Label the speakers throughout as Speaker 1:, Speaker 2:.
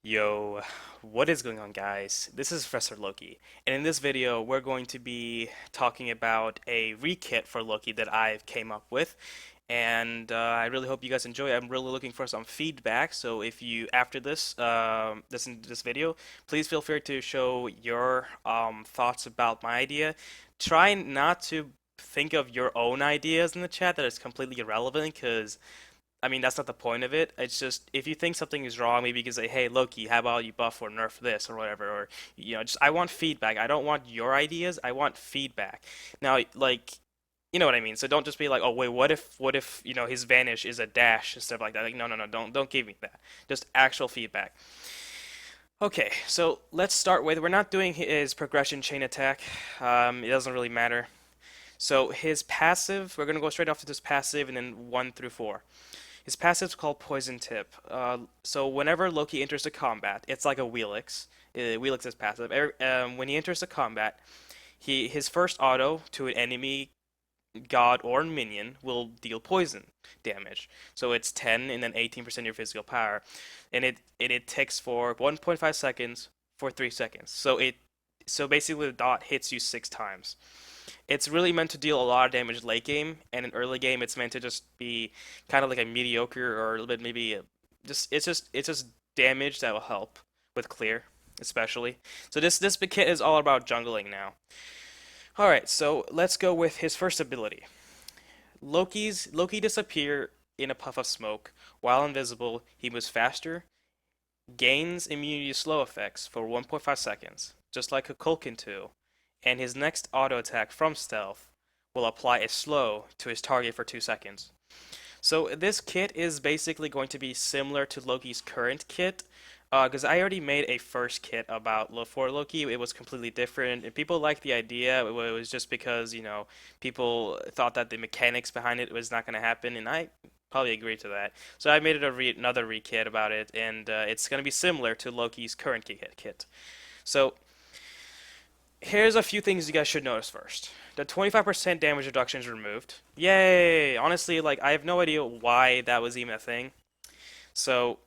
Speaker 1: Yo, what is going on, guys? This is Professor Loki, and in this video, we're going to be talking about a rekit for Loki that I've came up with, and I really hope you guys enjoy it. I'm really looking for some feedback, so if you, after this, listen to this video, please feel free to show your thoughts about my idea. Try not to think of your own ideas in the chat that is completely irrelevant, because I mean, that's not the point of it. It's just if you think something is wrong, maybe you can say, "Hey, Loki, how about you buff or nerf this or whatever." Or just I want feedback. I don't want your ideas. I want feedback. Now, like, you know what I mean. So don't just be like, "Oh, wait, what if his vanish is a dash and stuff like that." Like, no, no, no, don't give me that. Just actual feedback. Okay, so let's start with we're not doing his progression chain attack. It doesn't really matter. So his passive, we're gonna go straight off to his passive and then 1 through 4. His passive is called Poison Tip. So whenever Loki enters the combat, it's like a Wheelix. Wheelix is passive. When he enters the combat, his first auto to an enemy god or minion will deal poison damage. So it's 10 and then 18% of your physical power, and it ticks for 1.5 seconds for 3 seconds. So basically the dot hits you 6 times. It's really meant to deal a lot of damage late game, and in early game, it's meant to just be kind of like a mediocre or a little bit maybe just damage that will help with clear, especially. So this big kit is all about jungling now. All right, so let's go with his first ability. Loki disappear in a puff of smoke. While invisible, he moves faster, gains immunity to slow effects for 1.5 seconds, just like a Culkin 2, and his next auto attack from stealth will apply a slow to his target for 2 seconds. So this kit is basically going to be similar to Loki's current kit, because I already made a first kit about for Loki. It was completely different, and people liked the idea. It was just because people thought that the mechanics behind it was not going to happen, and I probably agree to that. So I made it another rekit about it, and it's going to be similar to Loki's current kit. So here's a few things you guys should notice first. The 25% damage reduction is removed. Yay! Honestly, like I have no idea why that was even a thing. So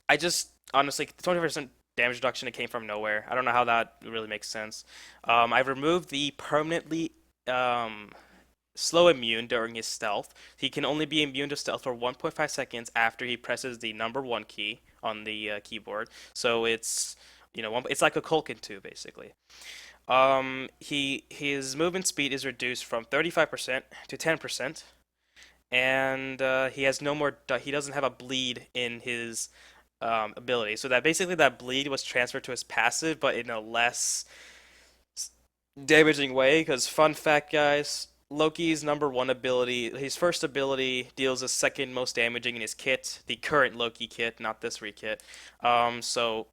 Speaker 1: I just honestly 20% damage reduction, it came from nowhere. I don't know how that really makes sense. I've removed the permanently slow immune during his stealth. He can only be immune to stealth for 1.5 seconds after he presses the number one key on the keyboard. So it's like a Culkin 2 basically. His movement speed is reduced from 35% to 10%, and he has no more. He doesn't have a bleed in his ability. So that basically that bleed was transferred to his passive, but in a less damaging way. Because fun fact, guys, Loki's number one ability, his first ability deals the second most damaging in his kit, the current Loki kit, not this rekit. So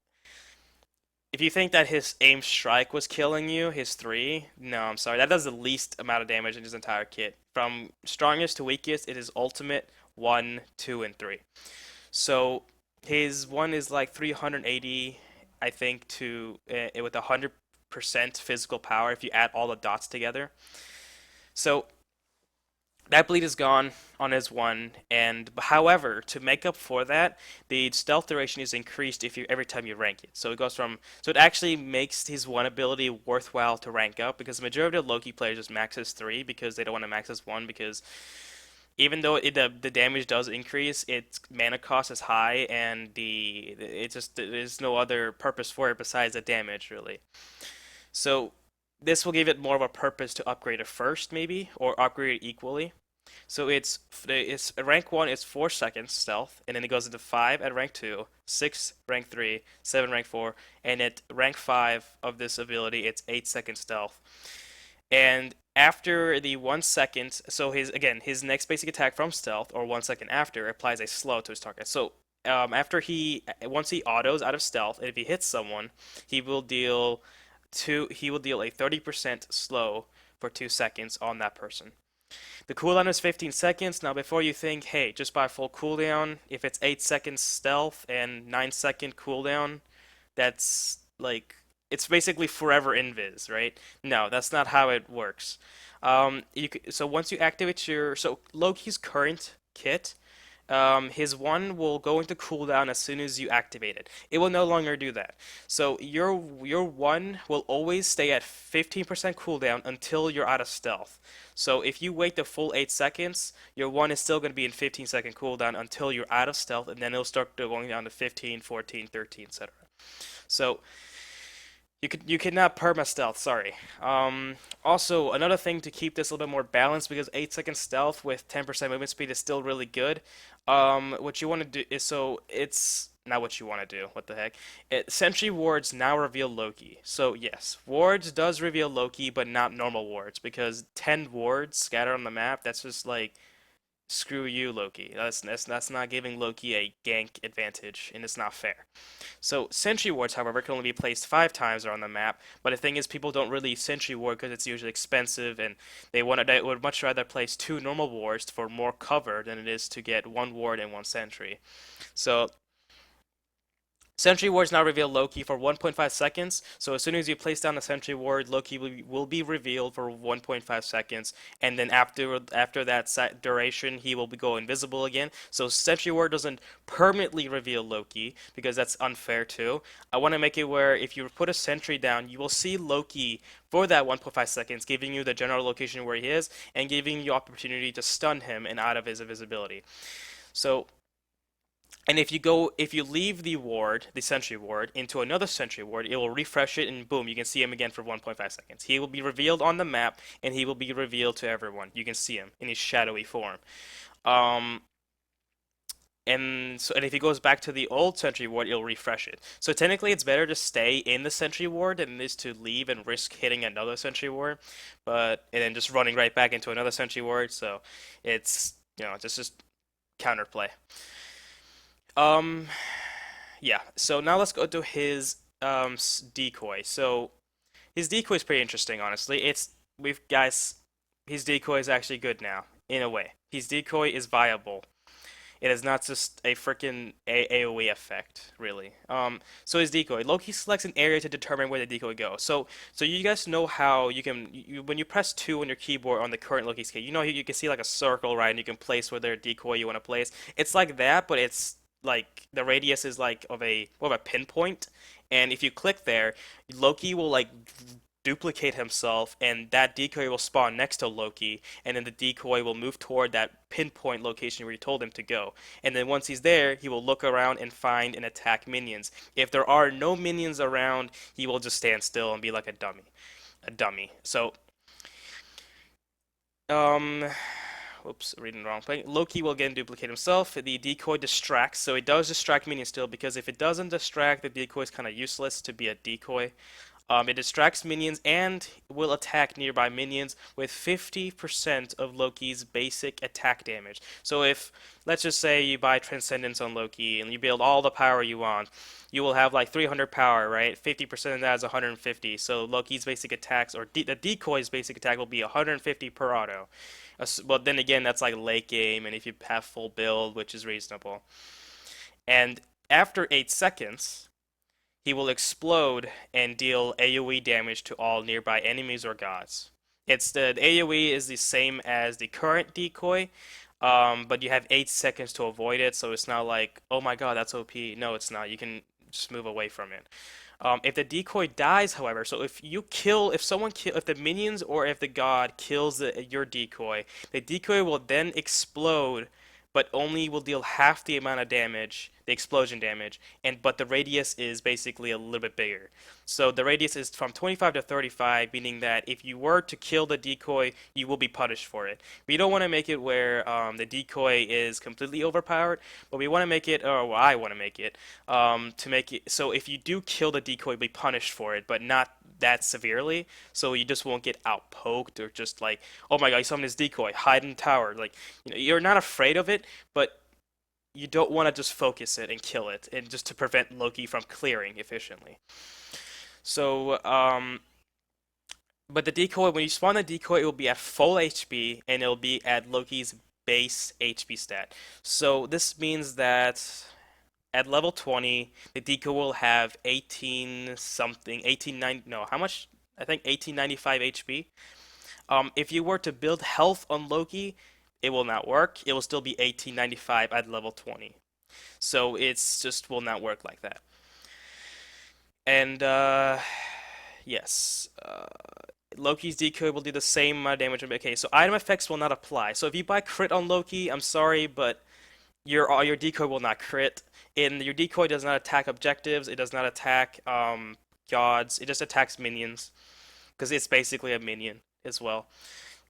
Speaker 1: if you think that his aim strike was killing you, his three, no, I'm sorry. That does the least amount of damage in his entire kit. From strongest to weakest, it is ultimate 1, 2, and 3. So his one is like 380, I think, to with 100% physical power if you add all the dots together. So that bleed is gone on his one, and however, to make up for that, the stealth duration is increased if you every time you rank it. So it actually makes his one ability worthwhile to rank up because the majority of Loki players just max his three because they don't want to max his one because even though the damage does increase, its mana cost is high and there's no other purpose for it besides the damage really. So this will give it more of a purpose to upgrade it first maybe or upgrade it equally. So it's rank one is 4 seconds stealth, and then it goes into 5 at rank two, 6 rank three, 7 rank four, and at rank 5 of this ability it's 8 seconds stealth. And after the 1 second, so his next basic attack from stealth or 1 second after applies a slow to his target. So after once he autos out of stealth, and if he hits someone, he will deal he will deal a 30% slow for 2 seconds on that person. The cooldown is 15 seconds. Now, before you think, hey, just buy full cooldown, if it's 8 seconds stealth and 9-second cooldown, that's like, it's basically forever invis, right? No, that's not how it works. So once you activate so Loki's current kit his one will go into cooldown as soon as you activate it. It will no longer do that. So your one will always stay at 15% cooldown until you're out of stealth. So if you wait the full 8 seconds, your one is still going to be in 15-second cooldown until you're out of stealth, and then it'll start going down to 15, 14, 13, etc. So you cannot perma stealth. Sorry. Also, another thing to keep this a little bit more balanced because 8 second stealth with 10% movement speed is still really good. What you want to do is so it's not what you want to do. What the heck? Sentry wards now reveal Loki. So yes, wards does reveal Loki, but not normal wards because 10 wards scattered on the map. That's just like screw you, Loki. That's not giving Loki a gank advantage, and it's not fair. So sentry wards, however, can only be placed 5 times around the map. But the thing is, people don't really sentry ward because it's usually expensive, and they would much rather place 2 normal wards for more cover than it is to get 1 ward and 1 sentry. So Sentry wards now reveal Loki for 1.5 seconds. So as soon as you place down a sentry ward, Loki will be revealed for 1.5 seconds, and then after that duration, he will go invisible again. So sentry ward doesn't permanently reveal Loki because that's unfair too. I want to make it where if you put a sentry down, you will see Loki for that 1.5 seconds, giving you the general location where he is and giving you opportunity to stun him and out of his invisibility. So and if you leave the ward, the sentry ward, into another sentry ward, it will refresh it and boom, you can see him again for 1.5 seconds. He will be revealed on the map and he will be revealed to everyone. You can see him in his shadowy form. Um, and if he goes back to the old sentry ward, it'll refresh it. So technically, it's better to stay in the sentry ward than it is to leave and risk hitting another sentry ward, and then just running right back into another sentry ward. So it's just counterplay. Um, Yeah, so now let's go to his decoy. So his decoy is pretty interesting, honestly. We've guys, his decoy is actually good now in a way. His decoy is viable. It is not just a freaking AoE effect, really. So his decoy. Loki selects an area to determine where the decoy goes. So you guys know how when you press 2 on your keyboard on the current Loki's key, you can see like a circle, right? And you can place where their decoy you want to place. It's like that, but it's like the radius is like of a more of a pinpoint. And if you click there, Loki will like duplicate himself, and that decoy will spawn next to Loki, and then the decoy will move toward that pinpoint location where you told him to go. And then once he's there, he will look around and find and attack minions. If there are no minions around, he will just stand still and be like a dummy. A dummy. So, um, Oops, reading the wrong thing. Loki will again duplicate himself. The decoy distracts, so it does distract minions still, because if it doesn't distract, the decoy is kind of useless to be a decoy. It distracts minions and will attack nearby minions with 50% of Loki's basic attack damage. So if, let's just say you buy Transcendence on Loki and you build all the power you want, you will have like 300 power, right? 50% of that is 150. So Loki's basic attacks, or the decoy's basic attack will be 150 per auto. But then again, that's like late game, and if you have full build, which is reasonable. And after 8 seconds, he will explode and deal AoE damage to all nearby enemies or gods. The AoE is the same as the current decoy, but you have 8 seconds to avoid it, so it's not like, oh my god, that's OP. No, it's not. You can just move away from it. If the decoy dies, however, so if the minions or if the god kills your decoy, the decoy will then explode, but only will deal half the amount of damage, the explosion damage, but the radius is basically a little bit bigger. So the radius is from 25 to 35, meaning that if you were to kill the decoy, you will be punished for it. We don't want to make it where the decoy is completely overpowered, but we want to make it, or well, I want to make it, to make it so if you do kill the decoy, you'll be punished for it, but not that severely. So you just won't get outpoked or just like, oh my god, you summoned this decoy, hide in the tower. Like, you're not afraid of it, but you don't want to just focus it and kill it, and just to prevent Loki from clearing efficiently. So, but the decoy, when you spawn the decoy, it will be at full HP and it'll be at Loki's base HP stat. So this means that at level 20, the decoy will have 18 something, 1890, no, how much? I think 1895 HP. If you were to build health on Loki, it will not work. It will still be 1895 at level 20. So it's just will not work like that. And yes, Loki's decoy will do the same amount of damage. Okay, so item effects will not apply. So if you buy crit on Loki, I'm sorry, but your decoy will not crit. And your decoy does not attack objectives. It does not attack gods. It just attacks minions because it's basically a minion as well.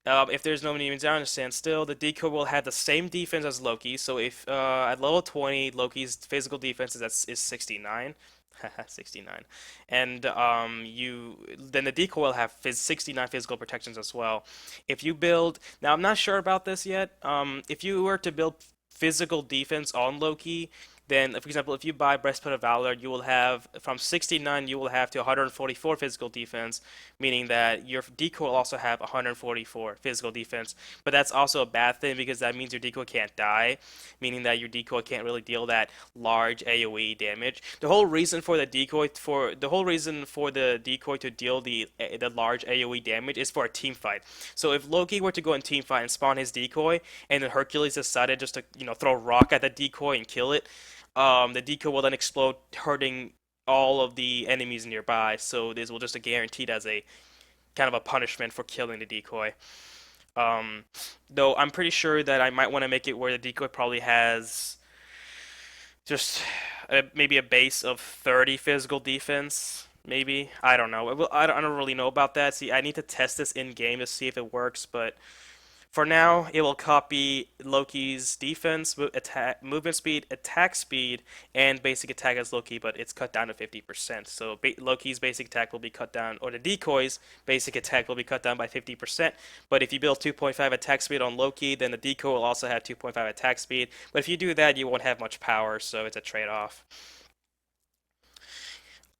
Speaker 1: If there's no minions down and stand still, the decoy will have the same defense as Loki. So if at level 20, Loki's physical defense is 69. 69, and you then the decoy will have 69 physical protections as well. If you build now, I'm not sure about this yet. If you were to build physical defense on Loki, then for example, if you buy Breastplate of Valor, you will have from 69 you will have to 144 physical defense, meaning that your decoy will also have 144 physical defense. But that's also a bad thing because that means your decoy can't die, meaning that your decoy can't really deal that large AoE damage. The whole reason for the decoy to deal the large AoE damage is for a team fight. So if Loki were to go in team fight and spawn his decoy, and then Hercules decided just to throw a rock at the decoy and kill it, the decoy will then explode, hurting all of the enemies nearby. So this will just be guaranteed as a kind of a punishment for killing the decoy. Um, though I'm pretty sure that I might want to make it where the decoy probably has just maybe a base of 30 physical defense. Maybe I don't know. I don't really know about that. See, I need to test this in game to see if it works, but for now, it will copy Loki's defense, movement speed, attack speed, and basic attack as Loki, but it's cut down to 50%. So Loki's basic attack will be cut down, or the decoy's basic attack will be cut down by 50%. But if you build 2.5 attack speed on Loki, then the decoy will also have 2.5 attack speed. But if you do that, you won't have much power, so it's a trade-off.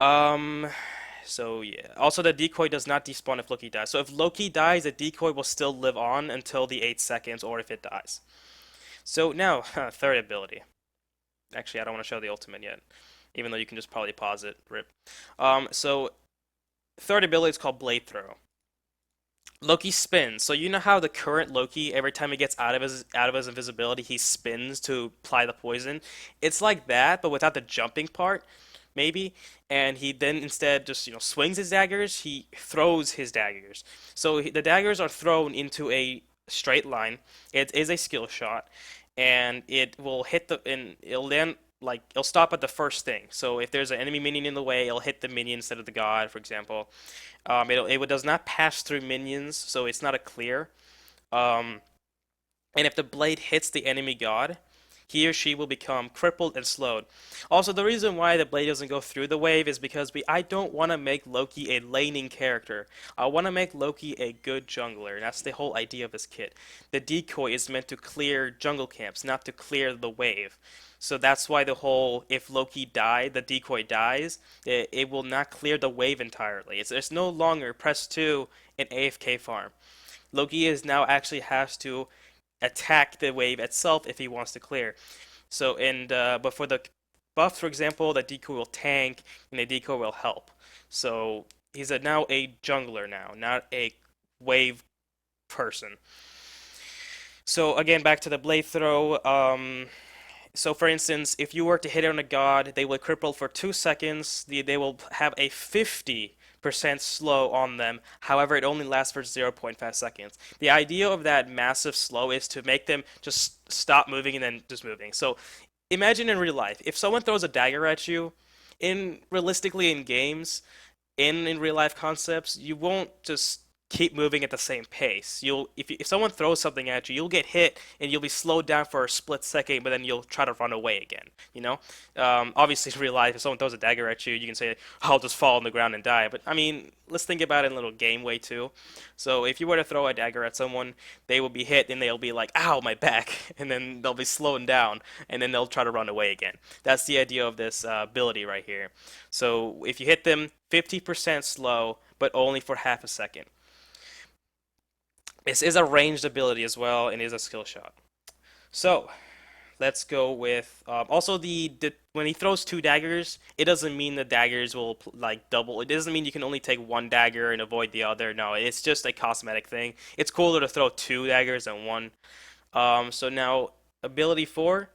Speaker 1: Um, so yeah. Also, the decoy does not despawn if Loki dies. So if Loki dies, the decoy will still live on until the 8 seconds, or if it dies. So now, third ability. Actually, I don't want to show the ultimate yet, even though you can just probably pause it. Rip. So third ability is called Blade Throw. Loki spins. So you know how the current Loki, every time he gets out of his invisibility, he spins to apply the poison. It's like that, but without the jumping part, maybe. And he then instead just swings his daggers. He throws his daggers. So the daggers are thrown into a straight line. It is a skill shot, and it will hit the and it'll land like it'll stop at the first thing. So if there's an enemy minion in the way, it'll hit the minion instead of the god, for example. It does not pass through minions, so it's not a clear. Um, and if the blade hits the enemy god, he or she will become crippled and slowed. Also, the reason why the blade doesn't go through the wave is because I don't want to make Loki a laning character. I want to make Loki a good jungler, and that's the whole idea of this kit. The decoy is meant to clear jungle camps, not to clear the wave. So that's why the whole if Loki the decoy dies, it will not clear the wave entirely. It's no longer press 2 and AFK farm. Loki is now actually has to attack the wave itself if he wants to clear. So but for the buff, for example, the decoy will tank and the decoy will help. So he's now a jungler now, not a wave person. So again, back to the blade throw. So for instance, if you were to hit on a god, they will cripple for 2 seconds. They will have a 50% slow on them. However, it only lasts for 0.5 seconds. The idea of that massive slow is to make them just stop moving and then just moving. So imagine in real life, if someone throws a dagger at you, realistically in games, in real life concepts, you won't just keep moving at the same pace. If someone throws something at you, you'll get hit and you'll be slowed down for a split second, but then you'll try to run away again. You know, obviously in real life, if someone throws a dagger at you, you can say, "I'll just fall on the ground and die." But I mean, let's think about it in a little game way too. So if you were to throw a dagger at someone, they will be hit and they'll be like, "Ow, my back," and then they'll be slowing down and then they'll try to run away again. That's the idea of this ability right here. So if you hit them 50% slow, but only for half a second. This is a ranged ability as well, and is a skill shot. So let's go with also the when he throws two daggers, it doesn't mean the daggers will like double. It doesn't mean you can only take one dagger and avoid the other. No, it's just a cosmetic thing. It's cooler to throw two daggers than one. So now ability four.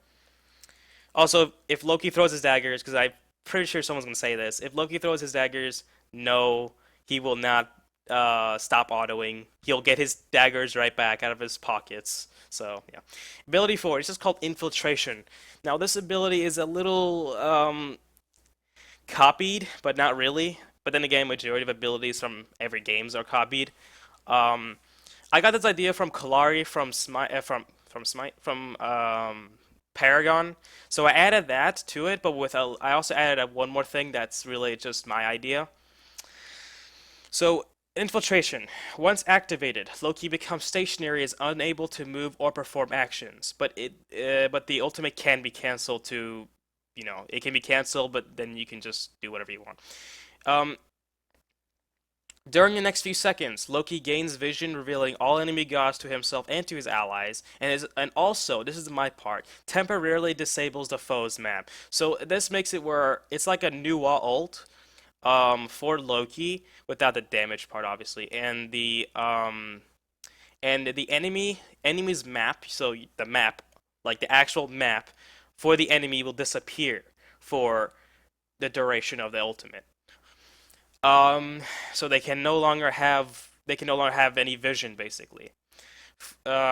Speaker 1: Also, if Loki throws his daggers, because I'm pretty sure someone's gonna say this, if Loki throws his daggers, no, he will not stop autoing. He'll get his daggers right back out of his pockets. So yeah, ability four. It's just called infiltration. Now this ability is a little copied, but not really. But then again, majority of abilities from every games are copied. Um, I got this idea from Kalari from Paragon. So I added that to it, but I also added one more thing that's really just my idea. So infiltration. Once activated, Loki becomes stationary, is unable to move or perform actions. But the ultimate can be canceled to, it can be canceled, but then you can just do whatever you want. Um, During the next few seconds, Loki gains vision, revealing all enemy gods to himself and to his allies, and also, this is my part, temporarily disables the foe's map. So this makes it where it's like a new ult for Loki without the damage part, obviously, and the enemy's map. So the map, like the actual map for the enemy, will disappear for the duration of the ultimate. Um, so they can no longer have any vision basically,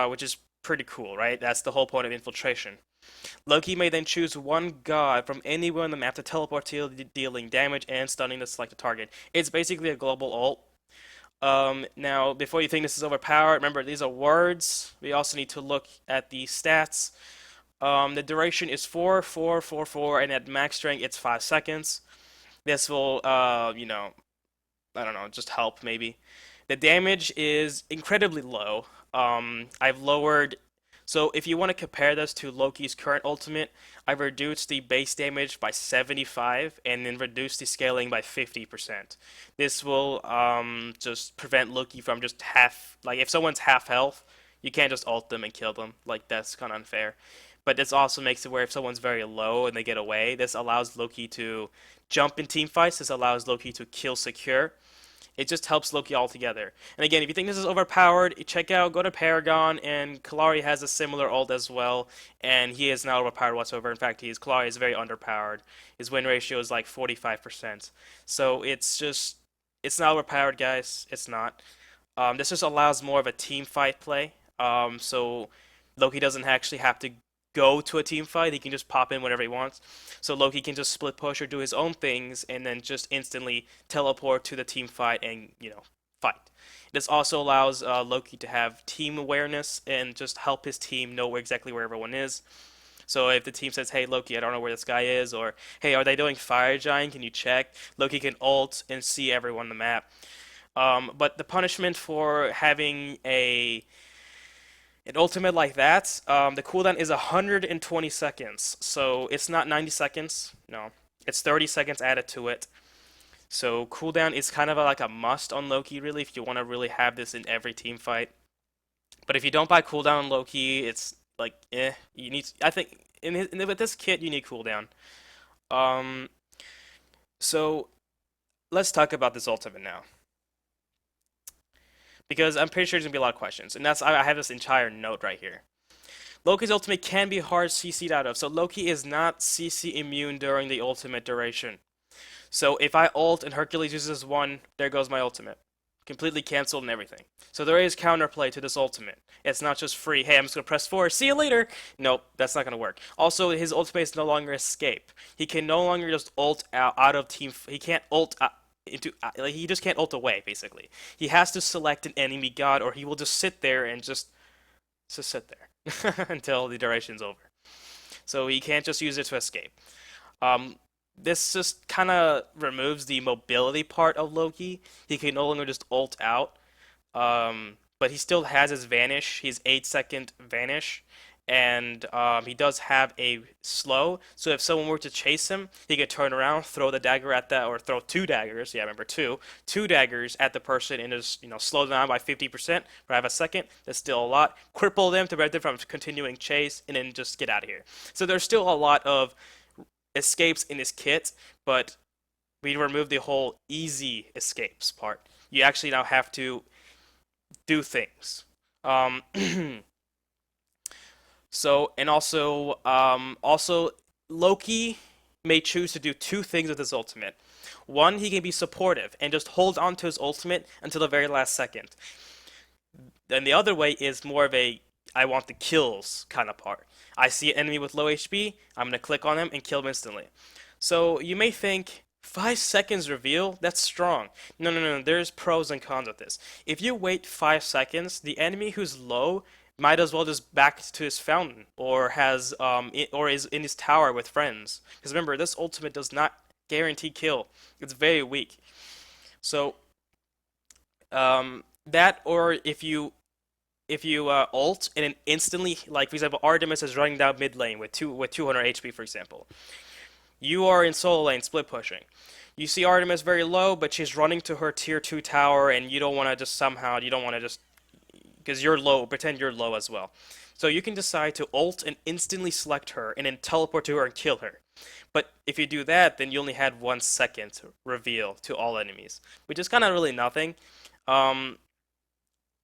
Speaker 1: which is pretty cool, right? That's the whole point of infiltration. Loki may then choose one god from anywhere on the map to teleport to, dealing damage and stunning the selected target. It's basically a global ult. Now, before you think this is overpowered, remember these are words. We also need to look at the stats. The duration is 4, 4, 4, 4, and at max strength it's 5 seconds. This will, I don't know, just help maybe. The damage is incredibly low. I've lowered. So if you want to compare this to Loki's current ultimate, I've reduced the base damage by 75 and then reduced the scaling by 50%. This will just prevent Loki from just like if someone's half health, you can't just ult them and kill them. Like that's kind of unfair. But this also makes it where if someone's very low and they get away, this allows Loki to jump in team fights. This allows Loki to kill secure. It just helps Loki altogether. And again, if you think this is overpowered, go to Paragon, and Kalari has a similar ult as well, and he is not overpowered whatsoever. In fact, Kalari is very underpowered. His win ratio is like 45%. So it's not overpowered, guys. It's not. This just allows more of a team fight play. So Loki doesn't actually have to go to a team fight. He can just pop in whenever he wants. So Loki can just split push or do his own things and then just instantly teleport to the team fight and, fight. This also allows Loki to have team awareness and just help his team know exactly where everyone is. So if the team says, "Hey Loki, I don't know where this guy is," or "Hey, are they doing Fire Giant? Can you check?" Loki can ult and see everyone on the map. But the punishment for having an ultimate like that, the cooldown is 120 seconds. So it's not 90 seconds. No, it's 30 seconds added to it. So cooldown is kind of like a must on Loki, really, if you want to really have this in every team fight. But if you don't buy cooldown on Loki, it's like, You need. I think with this kit, you need cooldown. Um, so let's talk about this ultimate now, because I'm pretty sure there's gonna be a lot of questions, and I have this entire note right here. Loki's ultimate can be hard CC'd out of, so Loki is not CC immune during the ultimate duration. So if I ult and Hercules uses one, there goes my ultimate. Completely cancelled and everything. So there is counterplay to this ultimate. It's not just free, hey, I'm just going to press 4, see you later. Nope, that's not going to work. Also, his ultimate is no longer escape. He can no longer just ult out of team. He can't ult like, he just can't ult away, basically. He has to select an enemy god, or he will just sit there and just sit there until the duration's over. So he can't just use it to escape. Um, this just kind of removes the mobility part of Loki. He can no longer just ult out, but he still has his vanish, his 8 second vanish, and he does have a slow. So if someone were to chase him, he could turn around, throw the dagger at that, or throw two daggers. Yeah, remember two daggers at the person, and just slow them down by 50%. But I have a second. That's still a lot. Cripple them to prevent them from continuing chase, and then just get out of here. So there's still a lot of escapes in this kit, but we removed the whole easy escapes part. You actually now have to do things. Um, So, and also Loki may choose to do two things with his ultimate. One, he can be supportive and just hold on to his ultimate until the very last second. Then the other way is more of a I want the kills kind of part. I see an enemy with low HP, I'm gonna click on him and kill him instantly. So you may think 5 seconds reveal, that's strong. No, no, no, there's pros and cons with this. If you wait 5 seconds, the enemy who's low might as well just back to his fountain or or is in his tower with friends. Because remember, this ultimate does not guarantee kill. It's very weak. So that or if you ult and then instantly, like for example, Artemis is running down mid lane with 200 HP, for example. You are in solo lane split pushing. You see Artemis very low, but she's running to her tier 2 tower, and you don't want to just somehow, you don't want to just, because you're low, pretend you're low as well. So you can decide to ult and instantly select her, and then teleport to her and kill her. But if you do that, then you only had 1 second to reveal to all enemies, which is kind of really nothing. Um,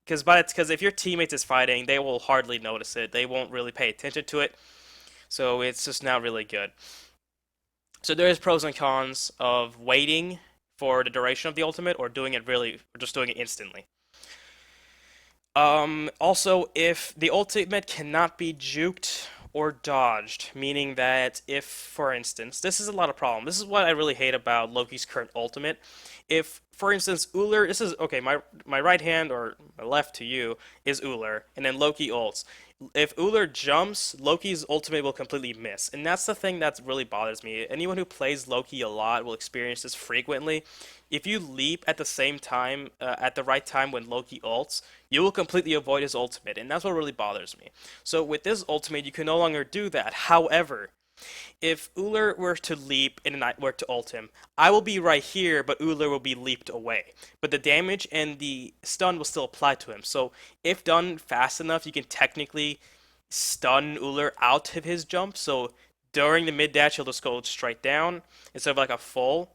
Speaker 1: because if your teammates is fighting, they will hardly notice it. They won't really pay attention to it. So it's just not really good. So there is pros and cons of waiting for the duration of the ultimate or doing it really, or just doing it instantly. Also, if the ultimate cannot be juked or dodged, meaning that if, for instance, this is a lot of problem. This is what I really hate about Loki's current ultimate. If, for instance, Uller, this is okay. My right hand or my left to you is Uller, and then Loki ults. If Uller jumps, Loki's ultimate will completely miss, and that's the thing that really bothers me. Anyone who plays Loki a lot will experience this frequently. If you leap at the same time, at the right time when Loki ults, you will completely avoid his ultimate, and that's what really bothers me. So with this ultimate, you can no longer do that. However, if Uller were to leap and I were to ult him, I will be right here, but Uller will be leaped away. But the damage and the stun will still apply to him. So if done fast enough, you can technically stun Uller out of his jump. So during the mid dash, he'll just go straight down instead of like a full.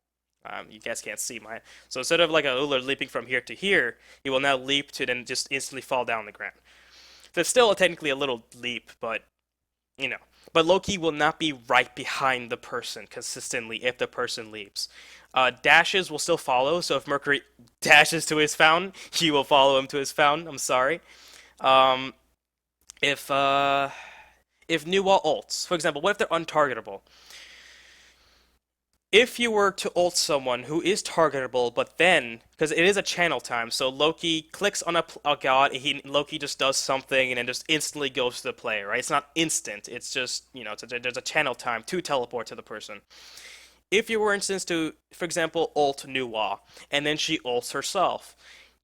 Speaker 1: You guys can't see mine. So instead of like a Uller leaping from here to here, he will now leap to then just instantly fall down on the ground. So it's still technically a little leap, but you know. But Loki will not be right behind the person consistently if the person leaps. Dashes will still follow, so if Mercury dashes to his fountain, he will follow him to his fountain. I'm sorry. Um, if Nuwa ults, for example, what if they're untargetable? If you were to ult someone who is targetable, but then, because it is a channel time, so Loki clicks on a god, Loki just does something and then just instantly goes to the player, right? It's not instant, it's just, there's a channel time to teleport to the person. If you were, instance, to, for example, ult Nuwa, and then she ults herself,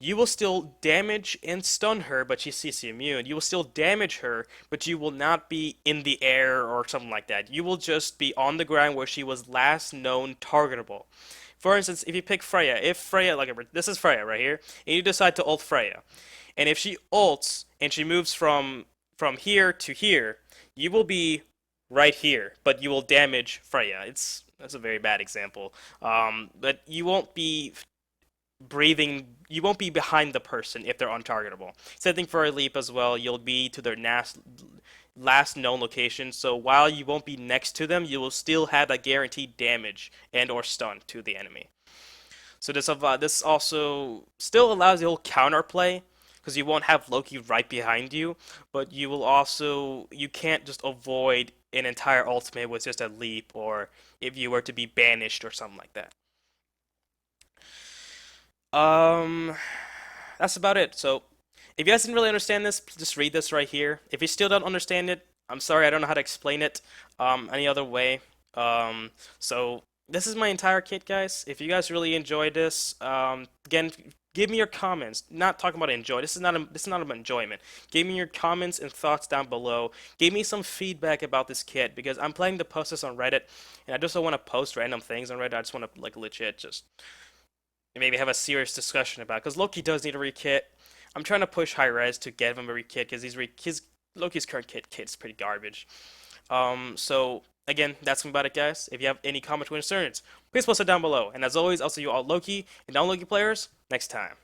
Speaker 1: you will still damage and stun her, but she's CC immune. You will still damage her, but you will not be in the air or something like that. You will just be on the ground where she was last known targetable. For instance, if you pick Freya, if Freya, like this is Freya right here, and you decide to ult Freya, and if she ults and she moves from here to here, you will be right here, but you will damage Freya. That's a very bad example. But you won't be behind the person if they're untargetable. Same thing for a leap as well. You'll be to their last known location. So while you won't be next to them, you will still have a guaranteed damage and or stun to the enemy. So this also still allows the whole counterplay because you won't have Loki right behind you, but you can't just avoid an entire ultimate with just a leap or if you were to be banished or something like that. Um, that's about it. So, if you guys didn't really understand this, just read this right here. If you still don't understand it, I'm sorry, I don't know how to explain it any other way. So this is my entire kit, guys. If you guys really enjoyed this, again, give me your comments. Not talking about enjoy. This is not about enjoyment. Give me your comments and thoughts down below. Give me some feedback about this kit because I'm planning to post this on Reddit, and I just don't want to post random things on Reddit. I just want to like legit just and maybe have a serious discussion about because Loki does need a rekit. I'm trying to push high res to get him a rekit because his Loki's current kit's pretty garbage. So again, that's about it, guys. If you have any comments or concerns, please post it down below. And as always, I'll see you all Loki and non-Loki players next time.